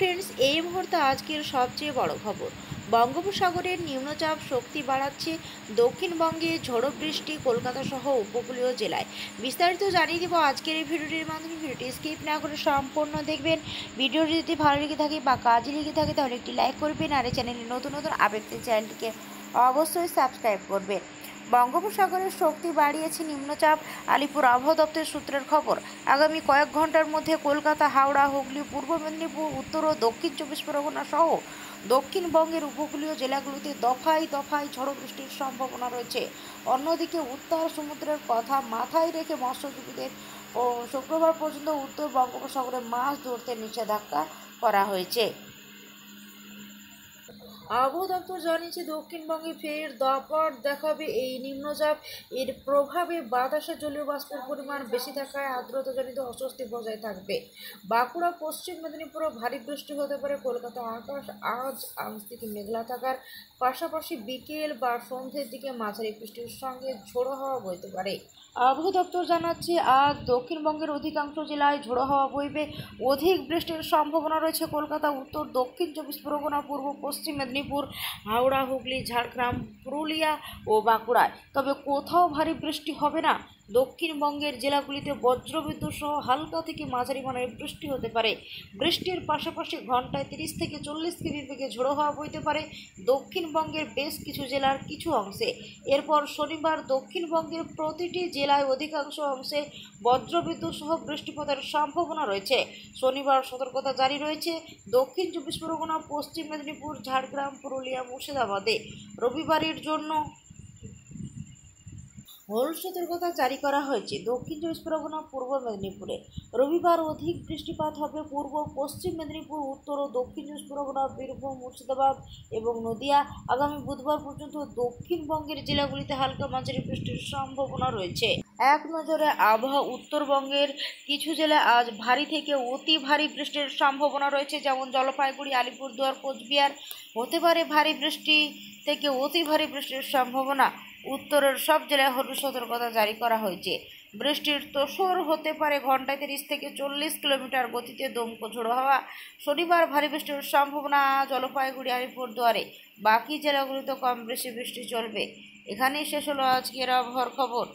Friends, এই মুহূর্তে আজকের সবচেয়ে বড় খবর। বঙ্গোপসাগরের নিম্নচাপ শক্তি বাড়াচ্ছে, দক্ষিণবঙ্গে ঝড়ো বৃষ্টি কলকাতা সহ উপকূলীয় জেলায়। বিস্তারিত জানিয়ে দেব আজকের এই ভিডিওটির মাধ্যমে। ভিডিওটি স্কিপ না করে সম্পূর্ণ দেখবেন। ভিডিওটি যদি ভালো লেগে থাকে বা কাজে লেগে থাকে তাহলে একটি লাইক করবেন, আর এই চ্যানেলে নতুন নতুন আপডেট চ্যানেলটিকে অবশ্যই সাবস্ক্রাইব করবেন। বঙ্গোপসাগরের শক্তি বাড়িয়েছে নিম্নচাপ, আলিপুর আবহাওয়া দপ্তরের সূত্রের খবর। আগামী কয়েক ঘন্টার মধ্যে কলকাতা, হাওড়া, হুগলি, পূর্ব মেদিনীপুর, উত্তর ও দক্ষিণ চব্বিশ পরগনা সহ দক্ষিণবঙ্গের উপকূলীয় জেলাগুলিতে দফায় দফায় ঝড়ো বৃষ্টির সম্ভাবনা রয়েছে। অন্যদিকে উত্তর সমুদ্রের কথা মাথায় রেখে মৎস্যজীবীদের ও শুক্রবার পর্যন্ত উত্তর বঙ্গোপসাগরে মাছ ধরতে নিষেধাজ্ঞা করা হয়েছে। আবহাওয়া দপ্তর জানিয়েছে, দক্ষিণবঙ্গে ফের দাপট দেখাবে এই নিম্নচাপ। এর প্রভাবে বাতাসে জলীয় বাষ্পের পরিমাণ বেশি থাকায় আর্দ্রতাজনিত অস্বস্তি বজায় থাকবে। বাঁকুড়া, পশ্চিম মেদিনীপুরে ভারী বৃষ্টি হতে পারে। কলকাতা আকাশ আজ আংশিক মেঘলা থাকার পাশাপাশি বিকেল বা সন্ধ্যের দিকে মাঝারি বৃষ্টির সঙ্গে ঝোড়ো হাওয়া বইতে পারে। আবহাওয়া দপ্তর জানাচ্ছে, আজ দক্ষিণবঙ্গের অধিকাংশ জেলায় ঝোড়ো হাওয়া বইবে। অধিক বৃষ্টির সম্ভাবনা রয়েছে কলকাতা, উত্তর দক্ষিণ চব্বিশ পরগনা, পূর্ব পশ্চিম মেদিনীপুর, হাওড়া, হুগলি, ঝাড়গ্রাম, পুরুলিয়া ও বাঁকুড়ায়। তবে কোথাও ভারী বৃষ্টি হবে না। দক্ষিণবঙ্গের জেলাগুলিতে বজ্রবিদ্যুৎ সহ হালকা থেকে মাঝারি মানের বৃষ্টি হতে পারে। বৃষ্টির পাশাপাশি ঘন্টায় 30 থেকে 40 কিমি বেগে ঝোড়ো হাওয়া বইতে পারে দক্ষিণবঙ্গের বেশ কিছু জেলার কিছু অংশে। এরপর শনিবার দক্ষিণবঙ্গের প্রতিটি জেলায় অধিকাংশ অংশে বজ্রবিদ্যুৎ সহ বৃষ্টিপাতের সম্ভাবনা রয়েছে। শনিবার সতর্কতা জারি রয়েছে দক্ষিণ চব্বিশ পরগনা, পশ্চিম মেদিনীপুর, ঝাড়গ্রাম, পুরুলিয়া, মুর্শিদাবাদে। রবিবারের জন্য হলুদ সতর্কতা জারি করা হয়েছে দক্ষিণ চব্বিশ পরগনা, পূর্ব মেদিনীপুরে। রবিবার অধিক বৃষ্টিপাত হবে পূর্ব পশ্চিম মেদিনীপুর, উত্তর ও দক্ষিণ চব্বিশ পরগনা, বীরভূম, মুর্শিদাবাদ এবং নদিয়া। আগামী বুধবার পর্যন্ত দক্ষিণবঙ্গের জেলাগুলিতে হালকা মাঝারি বৃষ্টির সম্ভাবনা রয়েছে। এক নজরে আবহাওয়া। উত্তরবঙ্গের কিছু জেলায় আজ ভারী থেকে অতি ভারী বৃষ্টির সম্ভাবনা রয়েছে, যেমন জলপাইগুড়ি, আলিপুরদুয়ার, কোচবিহার। হতে পারে ভারী বৃষ্টি থেকে অতি ভারী বৃষ্টির সম্ভাবনা। উত্তরের সব জেলায় হলুদ সতর্কতা জারি করা হয়েছে। বৃষ্টির তোষর হতে পারে ঘন্টায় 30 থেকে 40 কিলোমিটার গতিতে দমকা ঝোড়ো হাওয়া। শনিবার ভারী বৃষ্টির সম্ভাবনা জলপাইগুড়ি, আলিপুরদুয়ারে। বাকি জেলাগুলিতে কম বেশি বৃষ্টি চলবে। এখানেই শেষ হলো আজকের আবহাওয়ার খবর।